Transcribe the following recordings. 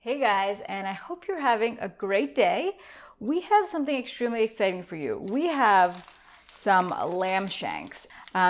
Hey guys, and I hope you're having a great day. We have something extremely exciting for you. We have some lamb shanks.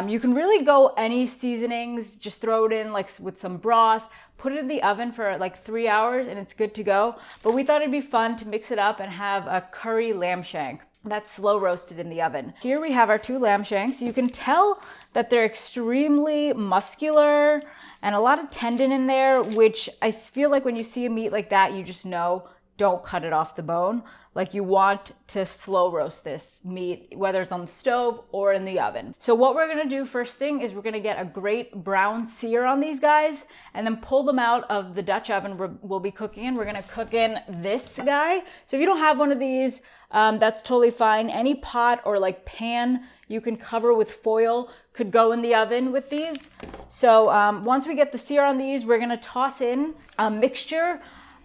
You can really go any seasonings, just throw it in like with some broth, put it in the oven for like 3 hours and it's good to go. But we thought it'd be fun to mix it up and have a curry lamb shank that's slow roasted in the oven. Here we have our 2 lamb shanks. You can tell that they're extremely muscular and a lot of tendon in there, which I feel like when you see a meat like that, you just know don't cut it off the bone. Like you want to slow roast this meat, whether it's on the stove or in the oven. So what we're gonna do first thing is we're gonna get a great brown sear on these guys and then pull them out of the Dutch oven we'll be cooking in. We're gonna cook in this guy. So if you don't have one of these, that's totally fine. Any pot or like pan you can cover with foil could go in the oven with these. So once we get the sear on these, we're gonna toss in a mixture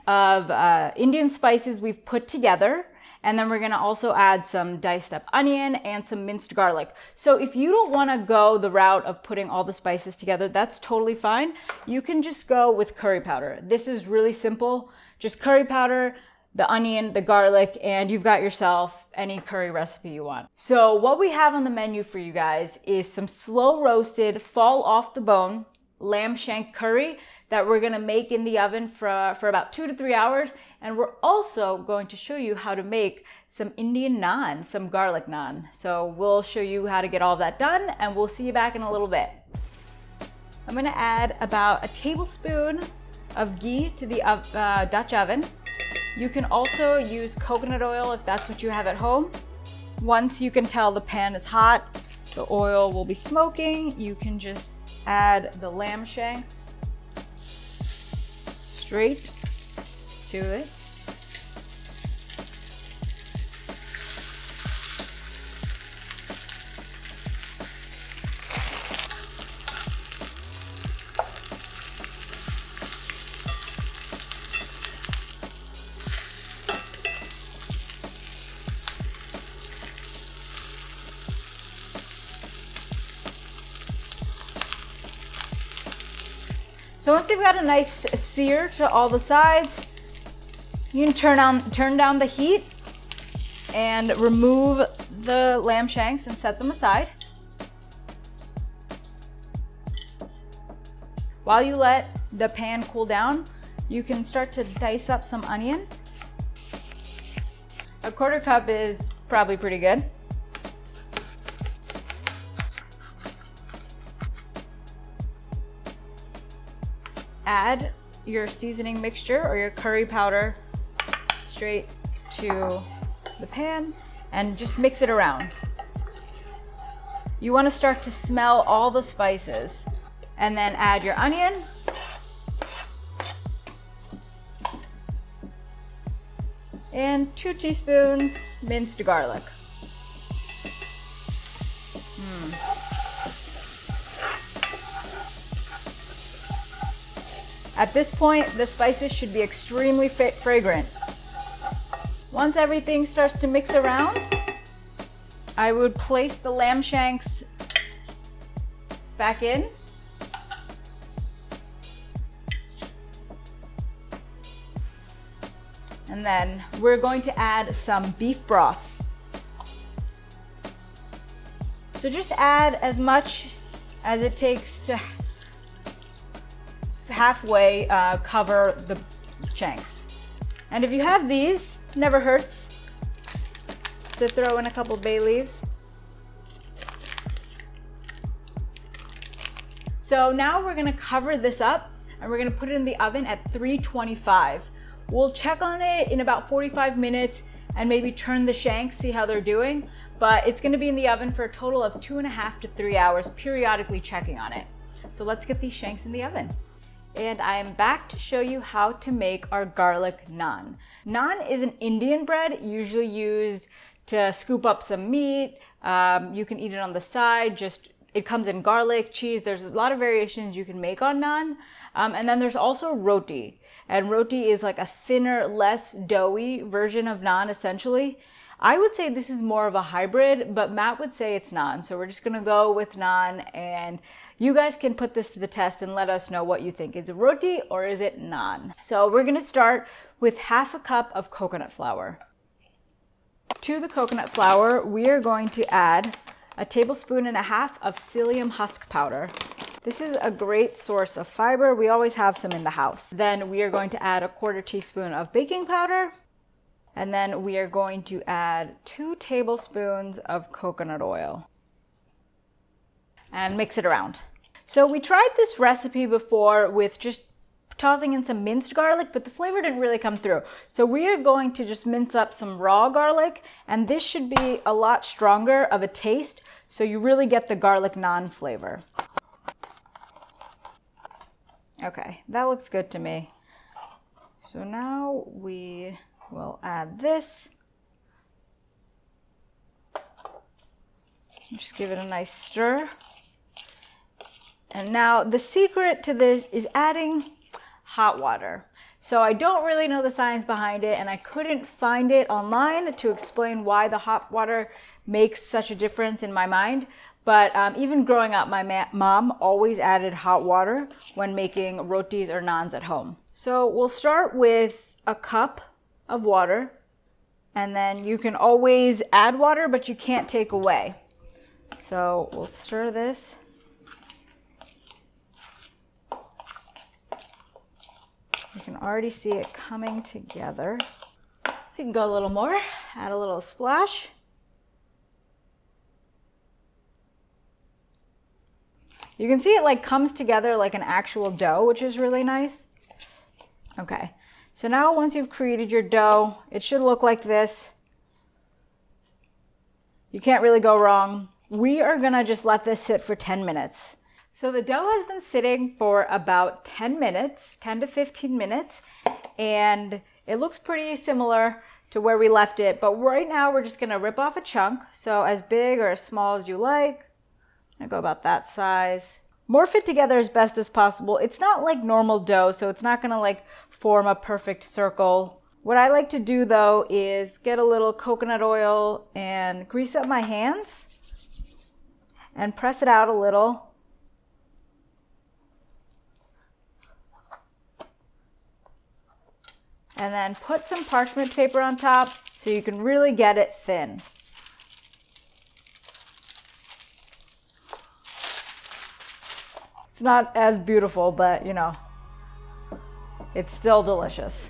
of Indian spices we've put together. And then we're gonna also add some diced up onion and some minced garlic. So if you don't wanna go the route of putting all the spices together, that's totally fine. You can just go with curry powder. This is really simple. Just curry powder, the onion, the garlic, and you've got yourself any curry recipe you want. So what we have on the menu for you guys is some slow roasted, fall off the bone lamb shank curry that we're gonna make in the oven for about 2 to 3 hours. And we're also going to show you how to make some Indian naan, some garlic naan. So we'll show you how to get all that done and we'll see you back in a little bit. I'm gonna add about a tablespoon of ghee to the Dutch oven. You can also use coconut oil if that's what you have at home. Once you can tell the pan is hot, the oil will be smoking, you can just add the lamb shanks straight to it. So once you've got a nice sear to all the sides, you can turn down the heat and remove the lamb shanks and set them aside. While you let the pan cool down, you can start to dice up some onion. A 1/4 cup is probably pretty good. Add your seasoning mixture or your curry powder straight to the pan and just mix it around. You want to start to smell all the spices and then add your onion. And 2 teaspoons minced garlic. At this point, the spices should be extremely fragrant. Once everything starts to mix around, I would place the lamb shanks back in. And then we're going to add some beef broth. So just add as much as it takes to halfway cover the shanks. And if you have these, never hurts to throw in a couple bay leaves. So now we're gonna cover this up and we're gonna put it in the oven at 325. We'll check on it in about 45 minutes and maybe turn the shanks, see how they're doing. But it's gonna be in the oven for a total of 2.5 to 3 hours, periodically checking on it. So let's get these shanks in the oven. And I am back to show you how to make our garlic naan. Naan is an Indian bread usually used to scoop up some meat. You can eat it on the side, it comes in garlic, cheese. There's a lot of variations you can make on naan. And then there's also roti. And roti is like a thinner, less doughy version of naan essentially. I would say this is more of a hybrid, but Matt would say it's naan. So we're just gonna go with naan, and you guys can put this to the test and let us know what you think. Is it roti or is it naan? So we're gonna start with half a cup of coconut flour. To the coconut flour, we are going to add a tablespoon and a half of psyllium husk powder. This is a great source of fiber. We always have some in the house. Then we are going to add a 1/4 teaspoon of baking powder. And then we are going to add 2 tablespoons of coconut oil and mix it around. So we tried this recipe before with just tossing in some minced garlic, but the flavor didn't really come through. So we are going to just mince up some raw garlic, and this should be a lot stronger of a taste, so you really get the garlic naan flavor. Okay, that looks good to me. So now we will add this. Just give it a nice stir. And now the secret to this is adding hot water. So I don't really know the science behind it, and I couldn't find it online to explain why the hot water makes such a difference in my mind. But even growing up, my mom always added hot water when making rotis or naans at home. So we'll start with a cup of water, and then you can always add water, but you can't take away. So we'll stir this. You can already see it coming together. We can go a little more, add a little splash. You can see it like comes together like an actual dough, which is really nice. Okay, so now once you've created your dough, it should look like this. You can't really go wrong. We are gonna just let this sit for 10 minutes. So the dough has been sitting for about 10 minutes, 10 to 15 minutes, and it looks pretty similar to where we left it, but right now we're just gonna rip off a chunk. So as big or as small as you like. I go about that size. Morph it together as best as possible. It's not like normal dough, so it's not gonna like form a perfect circle. What I like to do though is get a little coconut oil and grease up my hands and press it out a little. And then put some parchment paper on top so you can really get it thin. It's not as beautiful, but you know, it's still delicious.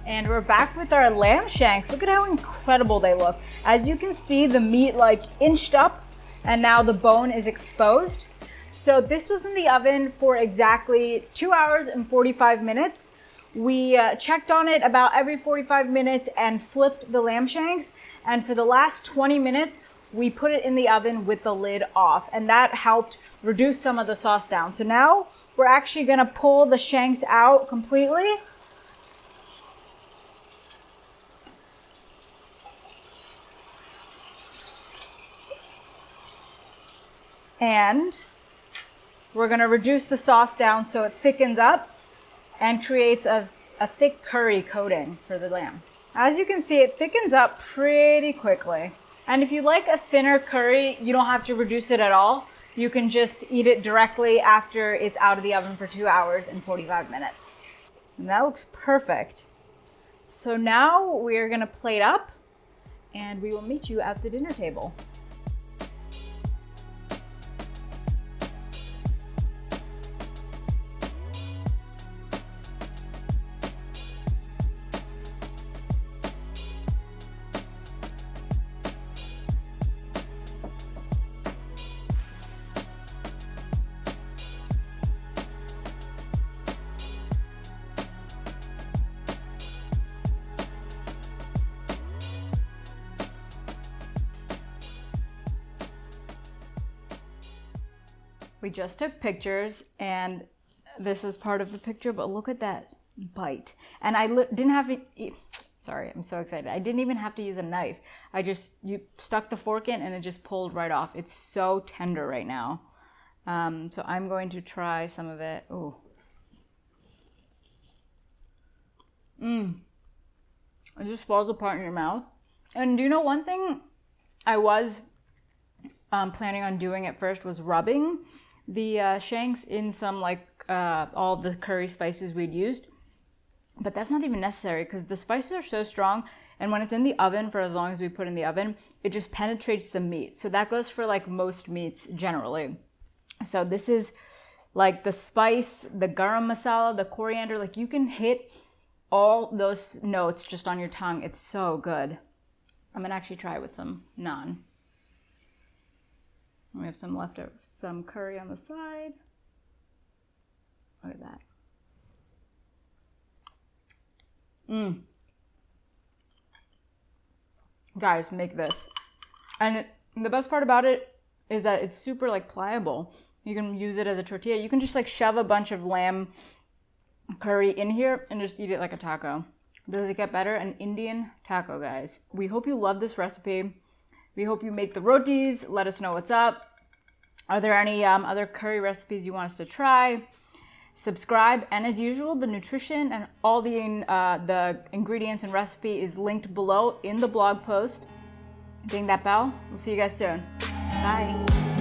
And we're back with our lamb shanks. Look at how incredible they look. As you can see, the meat like inched up and now the bone is exposed. So this was in the oven for exactly 2 hours and 45 minutes. We checked on it about every 45 minutes and flipped the lamb shanks. And for the last 20 minutes, we put it in the oven with the lid off, and that helped reduce some of the sauce down. So now we're actually gonna pull the shanks out completely. And we're gonna reduce the sauce down so it thickens up and creates a thick curry coating for the lamb. As you can see, it thickens up pretty quickly. And if you like a thinner curry, you don't have to reduce it at all. You can just eat it directly after it's out of the oven for 2 hours and 45 minutes. And that looks perfect. So now we're gonna plate up and we will meet you at the dinner table. We just took pictures, and this is part of the picture, but look at that bite. And I didn't have to, sorry, I'm so excited. I didn't even have to use a knife. You stuck the fork in and it just pulled right off. It's so tender right now. So I'm going to try some of it. Ooh. It just falls apart in your mouth. And do you know one thing I was planning on doing at first was rubbing the shanks in some like all the curry spices we'd used. But that's not even necessary because the spices are so strong, and when it's in the oven for as long as we put in the oven, it just penetrates the meat. So that goes for like most meats generally. So this is like the spice, the garam masala, the coriander, like you can hit all those notes just on your tongue. It's so good. I'm gonna actually try it with some naan. We have some leftover, some curry on the side. Look at that. Guys, make this. And the best part about it is that it's super like pliable. You can use it as a tortilla. You can just like shove a bunch of lamb curry in here and just eat it like a taco. Does it get better? An Indian taco, guys. We hope you love this recipe. We hope you make the rotis. Let us know what's up. Are there any other curry recipes you want us to try? Subscribe, and as usual, the nutrition and all the ingredients and recipe is linked below in the blog post. Ding that bell. We'll see you guys soon. Bye.